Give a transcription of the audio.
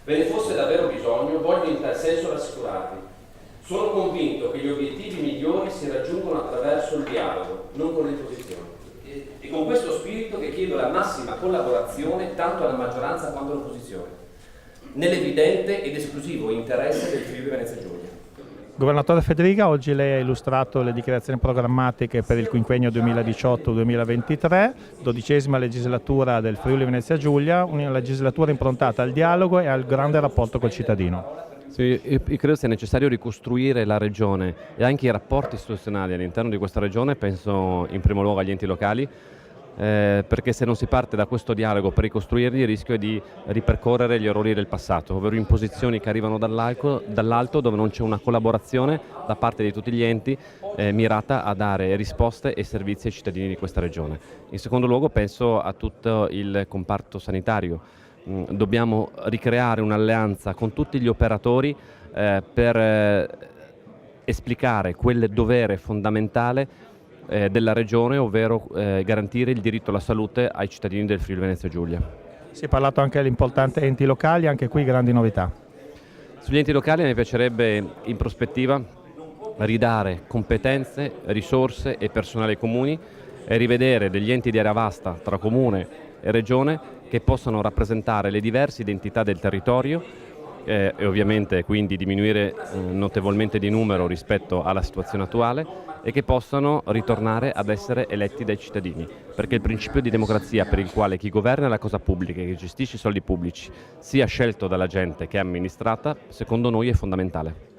Ve ne fosse davvero bisogno, voglio in tal senso rassicurarvi. Sono convinto che gli obiettivi migliori si raggiungono attraverso il dialogo, non con le posizioni. E con questo spirito che chiedo la massima collaborazione tanto alla maggioranza quanto all'opposizione, nell'evidente ed esclusivo interesse del Friuli Venezia Giulia. Governatore Federica, oggi lei ha illustrato le dichiarazioni programmatiche per il quinquennio 2018-2023, 12ª legislatura del Friuli Venezia Giulia, una legislatura improntata al dialogo e al grande rapporto col cittadino. Sì, io credo sia necessario ricostruire la regione e anche i rapporti istituzionali all'interno di questa regione, penso in primo luogo agli enti locali, perché se non si parte da questo dialogo per ricostruirli il rischio è di ripercorrere gli errori del passato, ovvero imposizioni che arrivano dall'alto dove non c'è una collaborazione da parte di tutti gli enti mirata a dare risposte e servizi ai cittadini di questa regione. In secondo luogo penso a tutto il comparto sanitario. Dobbiamo ricreare un'alleanza con tutti gli operatori per esplicare quel dovere fondamentale della regione, ovvero garantire il diritto alla salute ai cittadini del Friuli Venezia Giulia. Si è parlato anche dell'importante enti locali, anche qui grandi novità. Sugli enti locali mi piacerebbe in prospettiva ridare competenze, risorse e personale ai comuni e rivedere degli enti di area vasta tra comune e regione che possano rappresentare le diverse identità del territorio e ovviamente quindi diminuire notevolmente di numero rispetto alla situazione attuale e che possano ritornare ad essere eletti dai cittadini, perché il principio di democrazia per il quale chi governa la cosa pubblica e che gestisce i soldi pubblici sia scelto dalla gente che è amministrata, secondo noi è fondamentale.